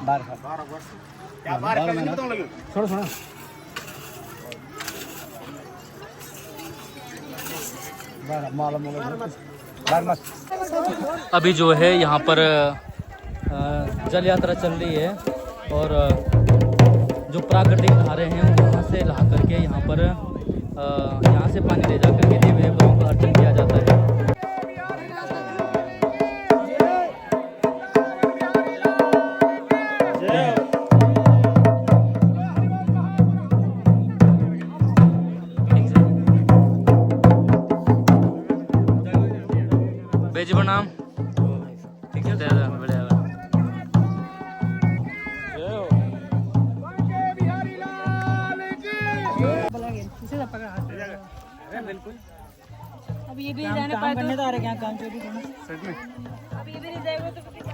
12 वर्ष क्या 12 महीना छोड़ो छोड़ो। अभी जो है यहाँ पर जल यात्रा चल रही है और जो प्राकृतिक धारे हैं वहाँ से ला करके यहाँ पर यहाँ से पानी ले जा करके देवी देवताओं का अर्चन किया जाता है। बेज बनाम ठीक है बढ़िया। बिल्कुल अब ये भी जाने पाए तो आ रहे क्या काम चोरी करना सच में। अब ये भी नहीं जाएगा तो ठीक है।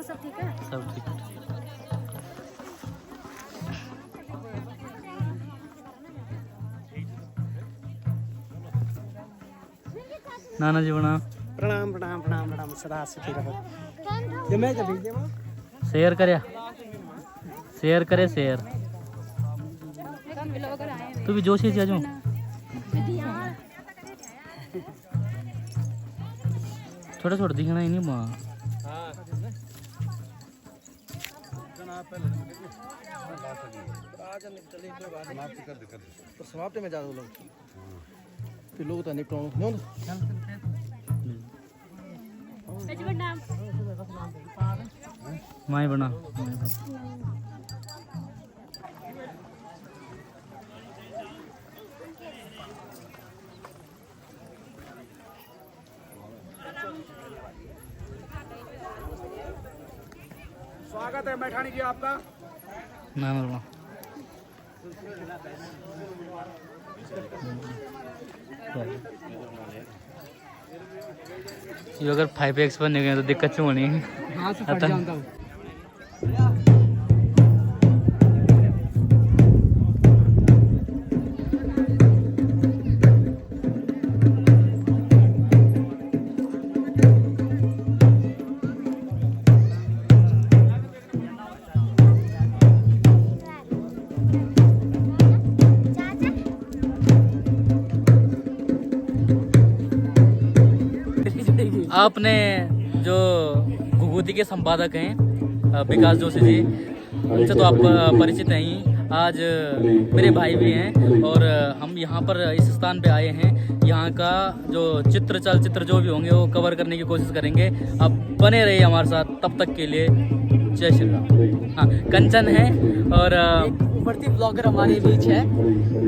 सब ठीक है सब ठीक है। नाना जी बना प्रणाम प्रणाम प्रणाम प्रणाम सदा सुखी रहो। मैं जब भेज देवा शेयर करे शेयर करे शेयर तू भी जोशी से आजू छोटा छोटा दिखना ही नहीं माँ समाप्त में ज्यादा लोग फिर लोग तो निपटाओ माई बना स्वागत है मैठानी जी आपका। ना बना ये अगर 5x बनने गए तो दिक्कत क्यों होनी है। हाँ से फट जाऊंगा। आपने जो घुघुती के संपादक हैं विकास जोशी जी उनसे तो आप परिचित हैं ही। आज मेरे भाई भी हैं और हम यहाँ पर इस स्थान पे आए हैं। यहाँ का जो चलचित्र जो भी होंगे वो कवर करने की कोशिश करेंगे। आप बने रहिए हमारे साथ, तब तक के लिए जय श्री राम। हाँ कंचन है और उभरती ब्लॉगर हमारे बीच है।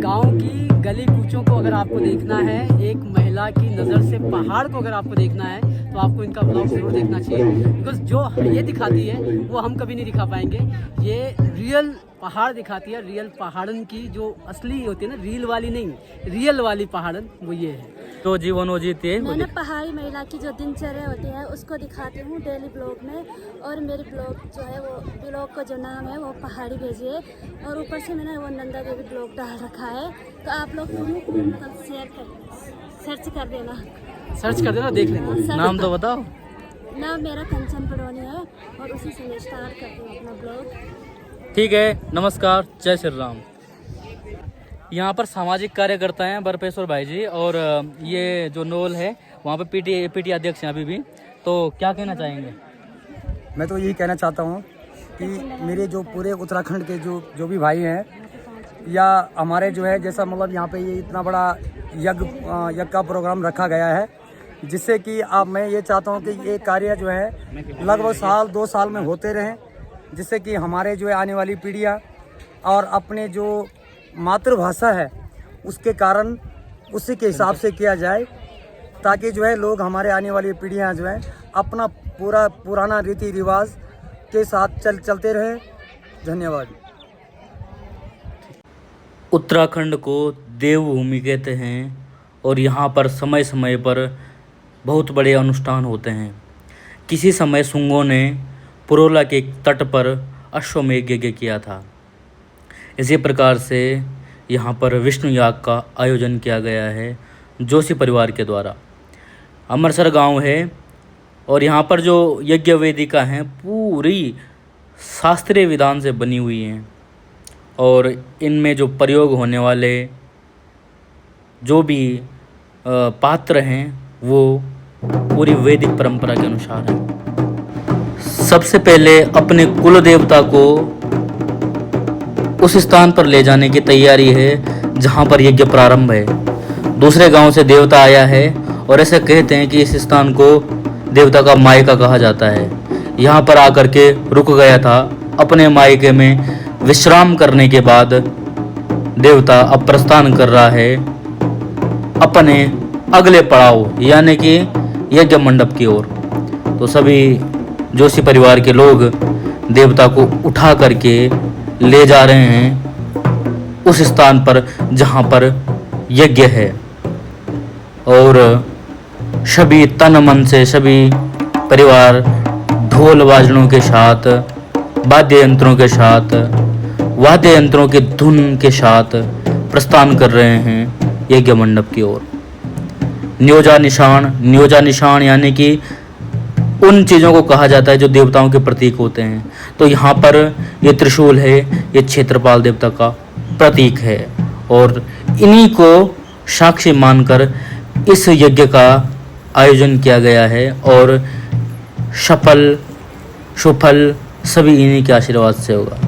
गांव की गली कूचों को अगर आपको देखना है, एक महिला की नज़र से पहाड़ को अगर आपको देखना है तो आपको इनका ब्लॉग जरूर देखना चाहिए। बिकॉज जो ये दिखाती है वो हम कभी नहीं दिखा पाएंगे। ये रियल पहाड़ दिखाती है, रियल पहाड़न की जो असली होती है ना, रील वाली नहीं, रियल वाली पहाड़न वो ये है। तो जीवन वो जीती है। मैं ना पहाड़ी महिला की जो दिनचर्या होती है उसको दिखाती हूँ डेली ब्लॉग में। और मेरी ब्लॉग जो है वो ब्लॉग का जो नाम है वो पहाड़ी भेजिए। और ऊपर से मैंने वो नंदा देवी ब्लॉग डाल रखा है, तो आप लोग मतलब सर्च कर देना, देख लेना। नाम तो बताओ। नाम मेरा कंचन पड़ोनी है और उसी से मैं स्टार्ट करती हूँ अपना ब्लॉग। ठीक है, नमस्कार, जय श्री राम। यहाँ पर सामाजिक कार्यकर्ता हैं बरपेश्वर भाई जी और ये जो नोल है वहाँ पे पीटी अध्यक्ष हैं अभी भी। तो क्या कहना चाहेंगे? मैं तो यही कहना चाहता हूँ कि मेरे जो पूरे उत्तराखंड के जो भी भाई हैं या हमारे जो है जैसा मतलब यहाँ पे ये इतना बड़ा यज्ञ का प्रोग्राम रखा गया है, जिससे कि अब मैं ये चाहता हूँ कि ये कार्य जो है लगभग 1-2 साल में होते रहें, जिससे कि हमारे जो है आने वाली पीढ़ियाँ और अपने जो मातृभाषा है उसके कारण उसी के हिसाब से किया जाए, ताकि जो है लोग हमारे आने वाली पीढ़ियाँ जो है अपना पुराना रीति रिवाज के साथ चलते रहें। धन्यवाद। उत्तराखंड को देवभूमि कहते हैं और यहाँ पर समय समय पर बहुत बड़े अनुष्ठान होते हैं। किसी समय शुंगों ने पुरोला के तट पर अश्वमेध यज्ञ किया था। इसी प्रकार से यहाँ पर विष्णु याग का आयोजन किया गया है जोशी परिवार के द्वारा। अमरसर गांव है और यहाँ पर जो यज्ञ वेदिका हैं पूरी शास्त्रीय विधान से बनी हुई हैं और इनमें जो प्रयोग होने वाले जो भी पात्र हैं वो पूरी वैदिक परंपरा के अनुसार हैं। सबसे पहले अपने कुल देवता को उस स्थान पर ले जाने की तैयारी है जहाँ पर यज्ञ प्रारंभ है। दूसरे गांव से देवता आया है और ऐसे कहते हैं कि इस स्थान को देवता का मायका कहा जाता है। यहाँ पर आकर के रुक गया था। अपने मायके में विश्राम करने के बाद देवता अब प्रस्थान कर रहा है अपने अगले पड़ाव यानी कि यज्ञ मंडप की ओर। तो सभी जोशी परिवार के लोग देवता को उठा करके ले जा रहे हैं उस स्थान पर जहाँ पर यज्ञ है और सभी तन मन से सभी परिवार ढोल बाजनों के साथ, वाद्य यंत्रों के साथ, वाद्य यंत्रों के धुन के साथ प्रस्थान कर रहे हैं यज्ञ मंडप की ओर। न्योजा निशान यानी कि उन चीज़ों को कहा जाता है जो देवताओं के प्रतीक होते हैं। तो यहाँ पर ये त्रिशूल है, ये क्षेत्रपाल देवता का प्रतीक है और इन्हीं को साक्षी मानकर इस यज्ञ का आयोजन किया गया है और सफल सुफल सभी इन्हीं के आशीर्वाद से होगा।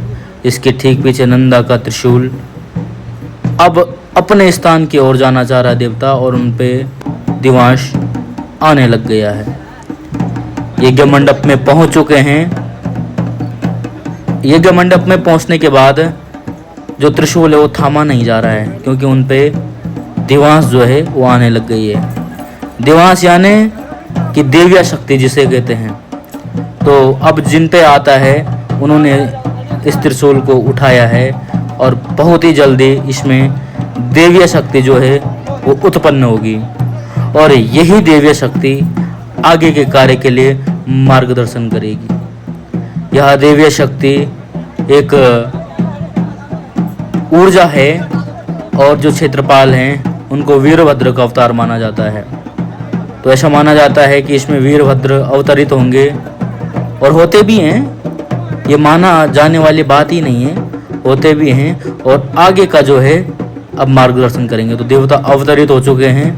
इसके ठीक पीछे नंदा का त्रिशूल अब अपने स्थान की ओर जाना चाह रहा है देवता और उन पे दिवांश आने लग गया है। यज्ञ मंडप में पहुंच चुके हैं। यज्ञ मंडप में पहुंचने के बाद जो त्रिशूल है वो थामा नहीं जा रहा है क्योंकि उन पे दिवांश जो है वो आने लग गई है। दिवांश यानी कि देविया शक्ति जिसे कहते हैं। तो अब जिन पे आता है उन्होंने इस त्रिशूल को उठाया है और बहुत ही जल्दी इसमें देविया शक्ति जो है वो उत्पन्न होगी और यही देविया शक्ति आगे के कार्य के लिए मार्गदर्शन करेगी। यह देविया शक्ति एक ऊर्जा है और जो क्षेत्रपाल हैं उनको वीरभद्र का अवतार माना जाता है। तो ऐसा माना जाता है कि इसमें वीरभद्र अवतरित होंगे और होते भी हैं। ये माना जाने वाली बात ही नहीं है, होते भी हैं और आगे का जो है अब मार्गदर्शन करेंगे। तो देवता अवतरित हो चुके हैं।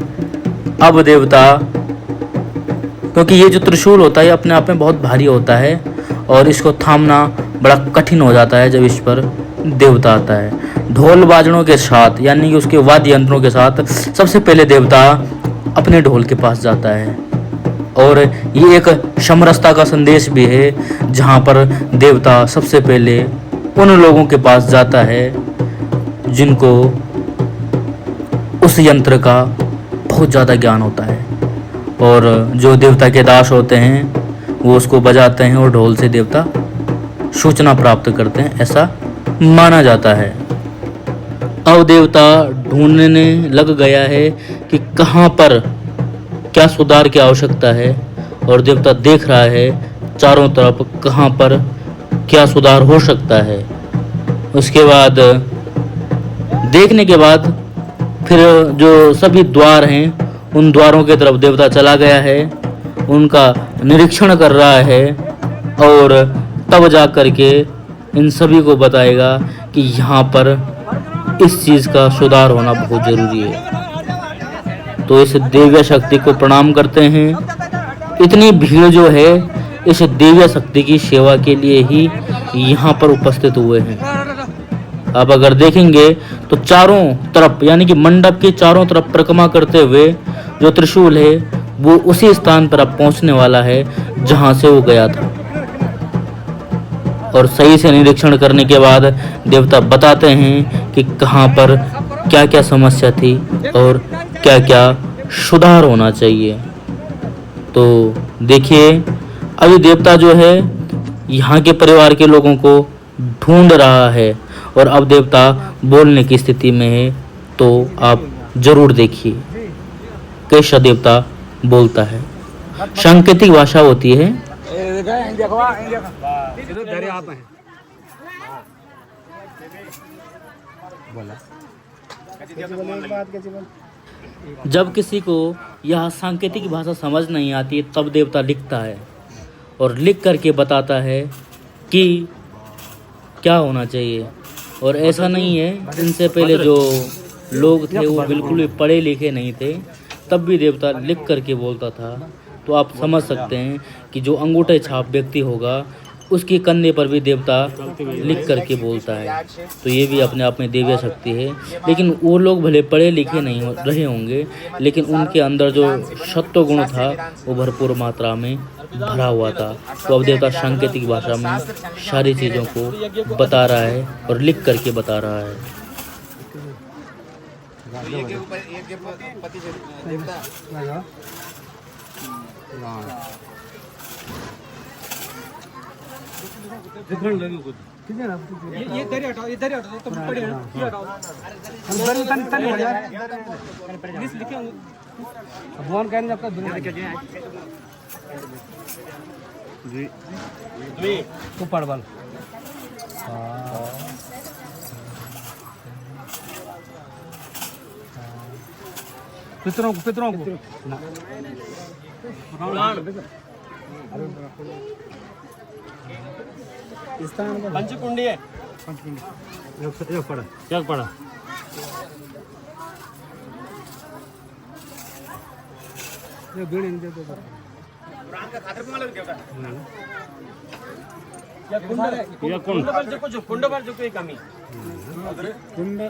अब देवता, क्योंकि ये जो त्रिशूल होता है अपने आप में बहुत भारी होता है और इसको थामना बड़ा कठिन हो जाता है जब इस पर देवता आता है। ढोल बाजनों के साथ यानी कि उसके वाद्य यंत्रों के साथ सबसे पहले देवता अपने ढोल के पास जाता है और ये एक समरसता का संदेश भी है जहाँ पर देवता सबसे पहले उन लोगों के पास जाता है जिनको उस यंत्र का बहुत ज़्यादा ज्ञान होता है और जो देवता के दास होते हैं वो उसको बजाते हैं और ढोल से देवता सूचना प्राप्त करते हैं, ऐसा माना जाता है। अब देवता ढूंढने लग गया है कि कहाँ पर क्या सुधार की आवश्यकता है और देवता देख रहा है चारों तरफ कहाँ पर क्या सुधार हो सकता है। उसके बाद देखने के बाद फिर जो सभी द्वार हैं उन द्वारों की तरफ देवता चला गया है, उनका निरीक्षण कर रहा है और तब जा कर के इन सभी को बताएगा कि यहाँ पर इस चीज़ का सुधार होना बहुत ज़रूरी है। तो इस दिव्य शक्ति को प्रणाम करते हैं। इतनी भीड़ जो है इस दिव्य शक्ति की सेवा के लिए ही यहाँ पर उपस्थित हुए हैं। अब अगर देखेंगे तो चारों तरफ यानी कि मंडप के चारों तरफ परिक्रमा करते हुए जो त्रिशूल है वो उसी स्थान पर अब पहुंचने वाला है जहां से वो गया था। और सही से निरीक्षण करने के बाद देवता बताते हैं कि कहां पर क्या क्या समस्या थी और क्या क्या सुधार होना चाहिए। तो देखिए अभी देवता जो है यहाँ के परिवार के लोगों को ढूंढ रहा है और अब देवता बोलने की स्थिति में है। तो आप जरूर देखिए कैसा देवता बोलता है। सांकेतिक भाषा होती है। जब किसी को यह सांकेतिक भाषा समझ नहीं आती तब देवता लिखता है और लिख करके बताता है कि क्या होना चाहिए। और ऐसा नहीं है, इनसे पहले जो लोग थे वो बिल्कुल भी पढ़े लिखे नहीं थे, तब भी देवता लिख करके बोलता था। तो आप समझ सकते हैं कि जो अंगूठे छाप व्यक्ति होगा उसके कंधे पर भी देवता लिख करके बोलता है। तो ये भी अपने आप में देवीय शक्ति है। लेकिन वो लोग भले पढ़े लिखे नहीं रहे होंगे, लेकिन उनके अंदर जो सत्व गुण था वो भरपूर मात्रा में भरा हुआ था। तो अब देवता सांकेतिक भाषा में सारी चीज़ों को बता रहा है और लिख करके बता रहा है। ये इधर ही हटाओ, इधर ही हटाओ, तुम पड़े हो, ये हटाओ। अंदर तन हो यार, प्लीज लिखे भगवान कहने आपका दुनिया लिखे जी तो पड़बल पितरों को पंचकुंडी है, पंचकुंडी पड़ा ये बीड़ी दे दो प्राण का खातर को लग गया या कुंड पर जो कोई कमी कुंड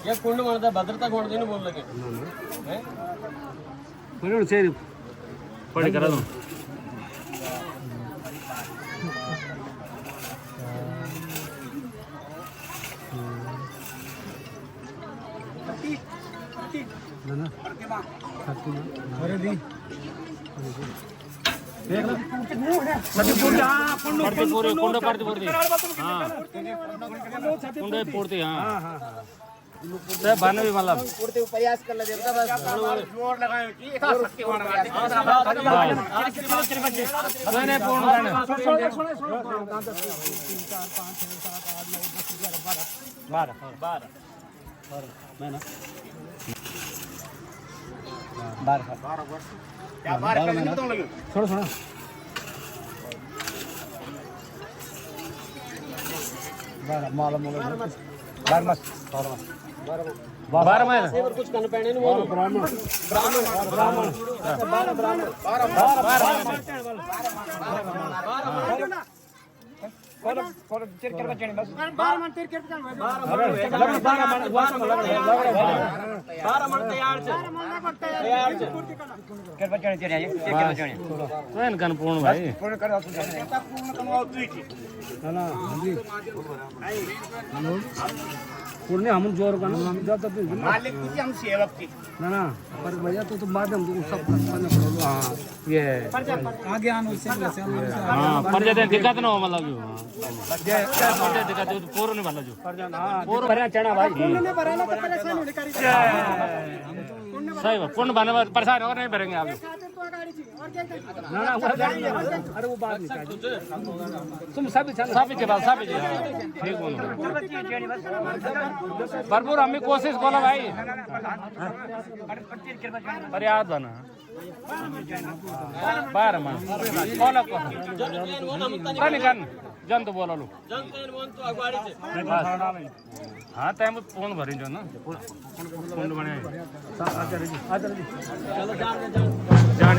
या कुंड म्हणता भद्रता कोण देने बोल लगे हैं बरोबर सही पढ़ करा दो अरे दी देख लो सभी पूरे हां पूरे कुंड पड़ते हां कुंड पूर्ति हां सब बने भी मतलब पूर्ति प्रयास कर ले देवता बस जोर लगाए कि इतना शक्ति होना मैंने पूर्ण करना 3 4 5 6 7 8 9 10 11 12 मैं ना 12 क्या 12 का नहीं तो लगे छोड़ो 12 मालूम हो गया 12 मत 12 में कुछ कन पहने नहीं बोलो ब्राह्मण 12 कौन चिर कर बचने बस 12 मन चिर कर बचने 12 मन तैयार छे कर बचने चिर है चिर कर बचने तो इन कन पूर्ण भाई पूर्ण कर तू पूर्ण कमाओ तू की ना जी हेलो पूर्ण हम जोर का हम जाता तो मालिक की हम सेवक की ना पर भैया तो माध्यम तो सब करना पड़ेगा हां ये आगे आने से हां पर जाते दिक्कत ना हो मतलब जो क्या बोलते दिक्कत जो पूर्ण नहीं वाला जो पूर्ण भरना चढ़ा भाई पूर्ण ने भराना तो परेशान होने करी सही बात पूर्ण बने परेशान और नहीं भरेंगे आप ना अरे वो बात नहीं तुम सब के बाद सब ठीक बोलो भरपूर हमें कोशिश बोलो भाई पर याद बना 12 मन बोलो कौन जन तो बोलो लो हाँ टाइम फोन भरी जो ना फोन बने चलो जान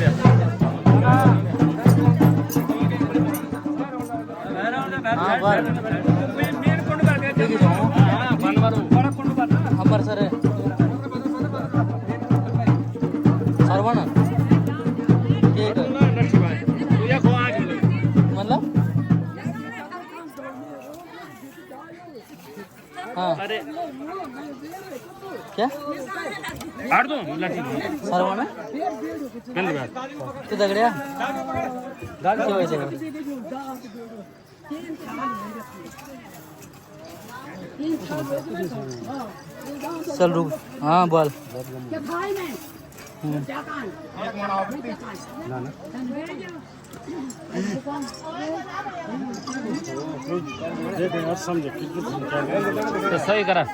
हमारे सर सरवण मतलब हाँ क्या आड़ दो लाठी सरवण तू दगड़िया क्या वजह चल रुक हाँ बोल सही करा